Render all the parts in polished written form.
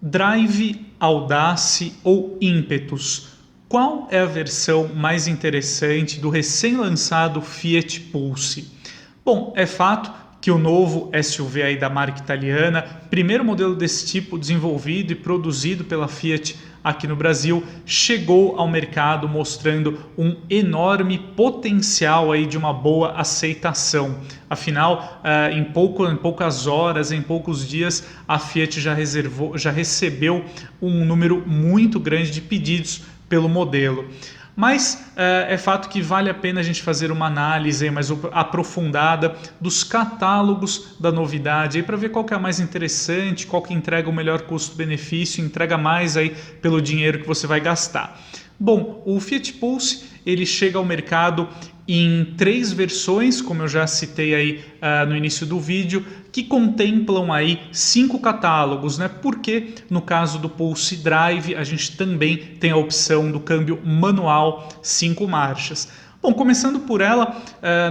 Drive, Audace ou Impetus? Qual é a versão mais interessante do recém-lançado Fiat Pulse? Bom, é fato que o novo SUV aí da marca italiana, primeiro modelo desse tipo desenvolvido e produzido pela Fiat aqui no Brasil, chegou ao mercado mostrando um enorme potencial aí de uma boa aceitação. Afinal, em poucas horas, em poucos dias, a Fiat já recebeu um número muito grande de pedidos pelo modelo. Mas é fato que vale a pena a gente fazer uma análise mais aprofundada dos catálogos da novidade para ver qual que é a mais interessante, qual que entrega o melhor custo-benefício, entrega mais aí pelo dinheiro que você vai gastar. Bom, o Fiat Pulse ele chega ao mercado em 3 versões, como eu já citei aí no início do vídeo, que contemplam aí 5 catálogos, né? Porque no caso do Pulse Drive a gente também tem a opção do câmbio manual 5 marchas. Bom, começando por ela,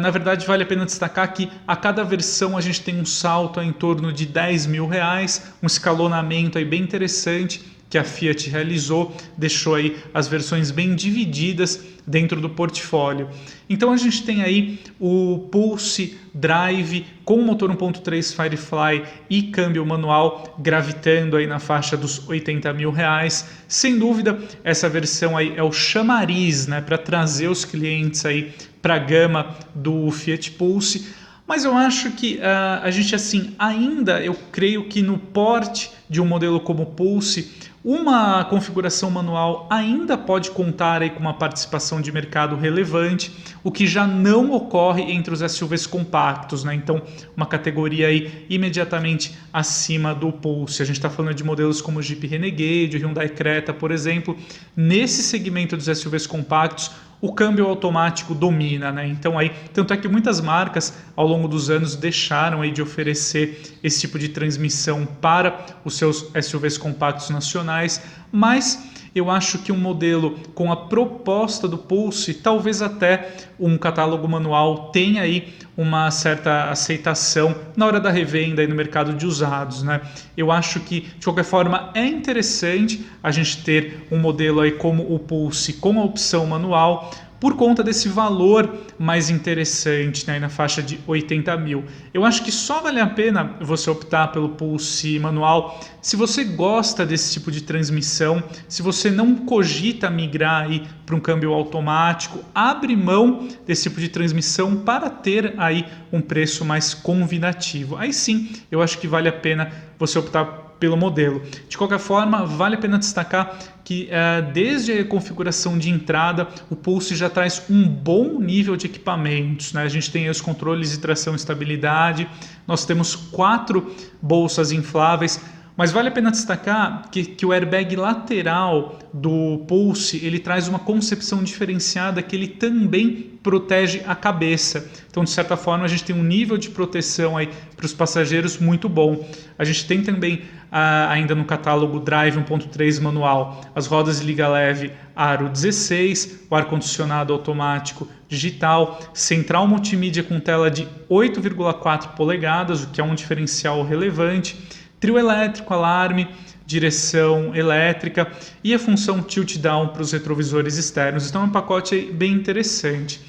na verdade vale a pena destacar que a cada versão a gente tem um salto em torno de R$10.000, um escalonamento aí bem interessante que a Fiat realizou, deixou aí as versões bem divididas dentro do portfólio. Então a gente tem aí o Pulse Drive com motor 1.3 Firefly e câmbio manual gravitando aí na faixa dos R$80.000. Sem dúvida, essa versão aí é o chamariz, né, para trazer os clientes aí para a gama do Fiat Pulse. Mas eu acho que a gente assim, ainda eu creio que no porte de um modelo como o Pulse, uma configuração manual ainda pode contar aí com uma participação de mercado relevante, o que já não ocorre entre os SUVs compactos, né? Então, uma categoria aí imediatamente acima do Pulse. A gente está falando de modelos como o Jeep Renegade, o Hyundai Creta, por exemplo. Nesse segmento dos SUVs compactos, o câmbio automático domina, né? Então aí, tanto é que muitas marcas ao longo dos anos deixaram aí de oferecer esse tipo de transmissão para os seus SUVs compactos nacionais, mas eu acho que um modelo com a proposta do Pulse, talvez até um catálogo manual tenha aí uma certa aceitação na hora da revenda e no mercado de usados, né? Eu acho que, de qualquer forma, é interessante a gente ter um modelo aí como o Pulse com a opção manual, por conta desse valor mais interessante, né, na faixa de 80 mil. Eu acho que só vale a pena você optar pelo Pulse manual se você gosta desse tipo de transmissão, se você não cogita migrar aí para um câmbio automático, abre mão desse tipo de transmissão para ter aí um preço mais convidativo. Aí sim, eu acho que vale a pena você optar pelo modelo. De qualquer forma, vale a pena destacar que desde a configuração de entrada, o Pulse já traz um bom nível de equipamentos, né? A gente tem os controles de tração e estabilidade, nós temos 4 bolsas infláveis, mas vale a pena destacar que o airbag lateral do Pulse ele traz uma concepção diferenciada que ele também protege a cabeça. Então, de certa forma, a gente tem um nível de proteção aí para os passageiros muito bom. A gente tem também ainda no catálogo Drive 1.3 manual as rodas de liga leve aro 16, o ar-condicionado automático digital, central multimídia com tela de 8,4 polegadas, o que é um diferencial relevante, trio elétrico, alarme, direção elétrica e a função tilt down para os retrovisores externos. Então é um pacote bem interessante.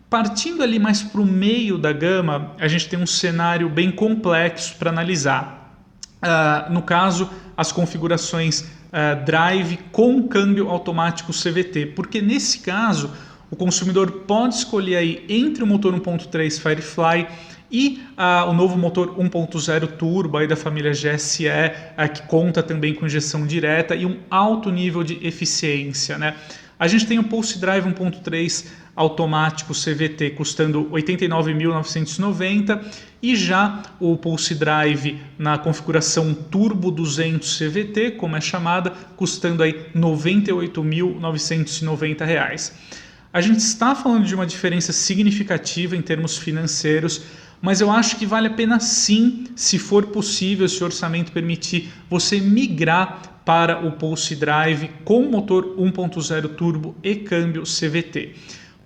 Partindo ali mais para o meio da gama, a gente tem um cenário bem complexo para analisar. No caso, as configurações Drive com câmbio automático CVT, porque nesse caso o consumidor pode escolher aí entre o motor 1.3 Firefly e o novo motor 1.0 turbo aí da família GSE, que conta também com injeção direta e um alto nível de eficiência, né? A gente tem o Pulse Drive 1.3 automático CVT custando R$ 89.990 e já o Pulse Drive na configuração Turbo 200 CVT, como é chamada, custando aí R$ 98.990. A gente está falando de uma diferença significativa em termos financeiros, mas eu acho que vale a pena sim, se for possível, se o orçamento permitir, você migrar para o Pulse Drive com motor 1.0 turbo e câmbio CVT.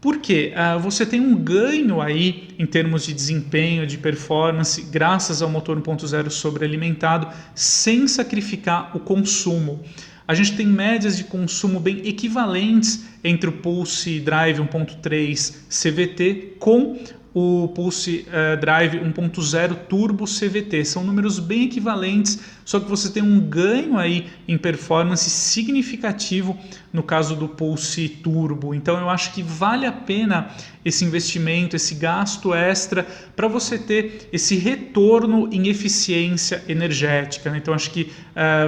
Por quê? Você tem um ganho aí em termos de desempenho, de performance, graças ao motor 1.0 sobrealimentado, sem sacrificar o consumo. A gente tem médias de consumo bem equivalentes entre o Pulse Drive 1.3 CVT com o Pulse Drive 1.0 Turbo CVT. São números bem equivalentes, só que você tem um ganho aí em performance significativo no caso do Pulse Turbo. Então eu acho que vale a pena esse investimento, esse gasto extra para você ter esse retorno em eficiência energética, né? Então acho que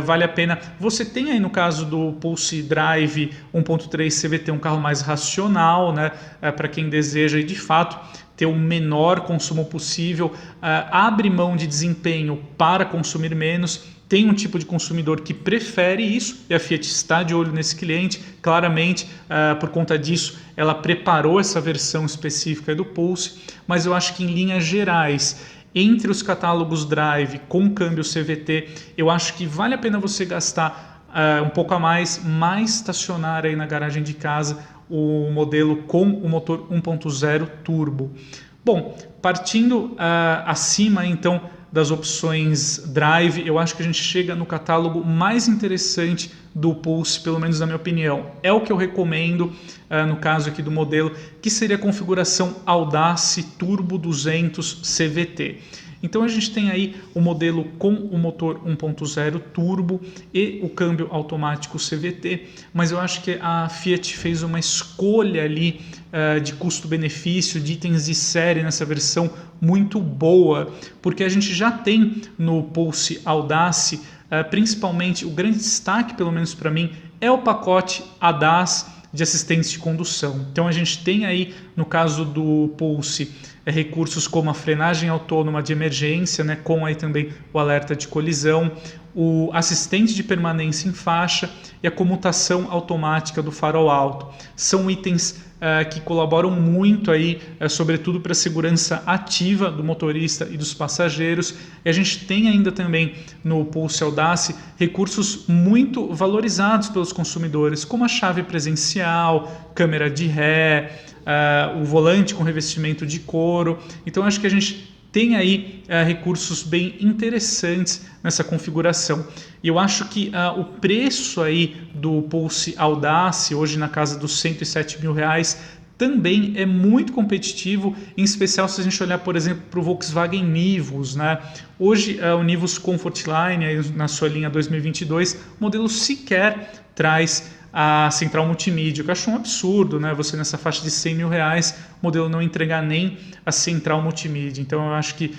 vale a pena. Você tem aí no caso do Pulse Drive 1.3 CVT um carro mais racional, né? Para quem deseja de fato ter o menor consumo possível, abre mão de desempenho para consumir menos. Tem um tipo de consumidor que prefere isso e a Fiat está de olho nesse cliente. Claramente, por conta disso, ela preparou essa versão específica do Pulse, mas eu acho que em linhas gerais, entre os catálogos Drive com câmbio CVT, eu acho que vale a pena você gastar um pouco a mais estacionar aí na garagem de casa o modelo com o motor 1.0 turbo. Bom, partindo acima então das opções Drive, eu acho que a gente chega no catálogo mais interessante do Pulse, pelo menos na minha opinião. É o que eu recomendo no caso aqui do modelo, que seria a configuração Audace Turbo 200 CVT. Então a gente tem aí o modelo com o motor 1.0 turbo e o câmbio automático CVT, mas eu acho que a Fiat fez uma escolha ali de custo-benefício, de itens de série nessa versão muito boa, porque a gente já tem no Pulse Audace, principalmente o grande destaque, pelo menos para mim, é o pacote ADAS de assistência de condução. Então a gente tem aí, no caso do Pulse, recursos como a frenagem autônoma de emergência, né, com aí também o alerta de colisão, o assistente de permanência em faixa e a comutação automática do farol alto. São itens que colaboram muito aí, sobretudo para a segurança ativa do motorista e dos passageiros. E a gente tem ainda também no Pulse Audace recursos muito valorizados pelos consumidores, como a chave presencial, câmera de ré, o volante com revestimento de couro. Então acho que a gente tem aí recursos bem interessantes nessa configuração. E eu acho que o preço aí do Pulse Audace, hoje na casa dos R$107 mil, também é muito competitivo, em especial se a gente olhar, por exemplo, para o Volkswagen Nivus, né? Hoje o Nivus Comfortline, aí, na sua linha 2022, o modelo sequer traz a central multimídia, que eu acho um absurdo, né? Você nessa faixa de R$100 mil, o modelo não entregar nem a central multimídia. Então eu acho que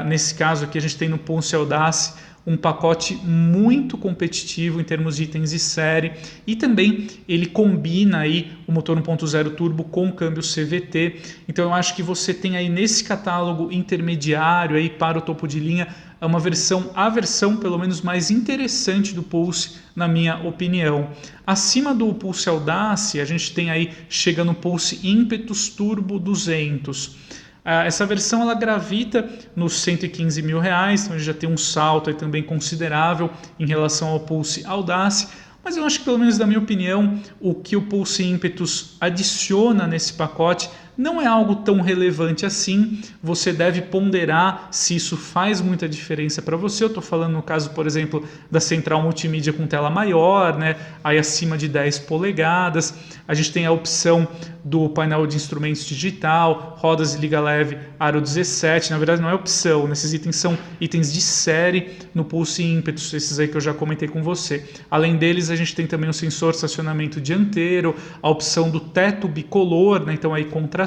nesse caso aqui a gente tem no Pulse Audace um pacote muito competitivo em termos de itens de série, e também ele combina aí o motor 1.0 turbo com câmbio CVT. Então eu acho que você tem aí nesse catálogo intermediário aí para o topo de linha a versão pelo menos mais interessante do Pulse, na minha opinião. Acima do Pulse Audace, a gente tem aí, chega no Pulse Impetus Turbo 200. Essa versão ela gravita nos R$115 mil, então a gente já tem um salto aí também considerável em relação ao Pulse Audace. Mas eu acho que, pelo menos na minha opinião, o que o Pulse Impetus adiciona nesse pacote não é algo tão relevante assim. Você deve ponderar se isso faz muita diferença para você. Eu estou falando no caso, por exemplo, da central multimídia com tela maior, né? Aí acima de 10 polegadas. A gente tem a opção do painel de instrumentos digital, rodas de liga leve, aro 17. Na verdade não é opção, esses itens são itens de série no Pulse Impetus, esses aí que eu já comentei com você. Além deles, a gente tem também o sensor de estacionamento dianteiro, a opção do teto bicolor, né? Então aí contrastante.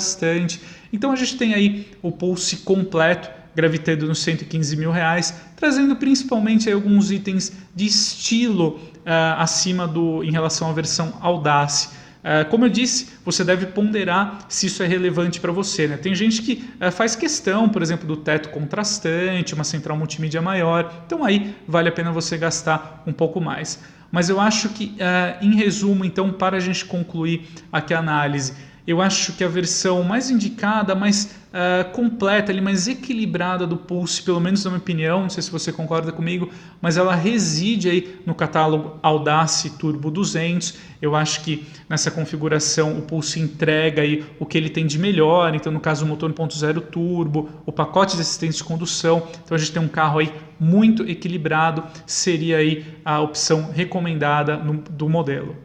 Então a gente tem aí o Pulse completo, gravitando nos R$115 mil, trazendo principalmente aí alguns itens de estilo acima em relação à versão Audace. Como eu disse, você deve ponderar se isso é relevante para você, né? Tem gente que faz questão, por exemplo, do teto contrastante, uma central multimídia maior, então aí vale a pena você gastar um pouco mais. Mas eu acho que, em resumo, então, para a gente concluir aqui a análise, eu acho que a versão mais indicada, mais completa, ali, mais equilibrada do Pulse, pelo menos na minha opinião, não sei se você concorda comigo, mas ela reside aí no catálogo Audace Turbo 200. Eu acho que nessa configuração o Pulse entrega aí o que ele tem de melhor, então no caso o motor 1.0 turbo, o pacote de assistência de condução, então a gente tem um carro aí muito equilibrado, seria aí a opção recomendada do modelo.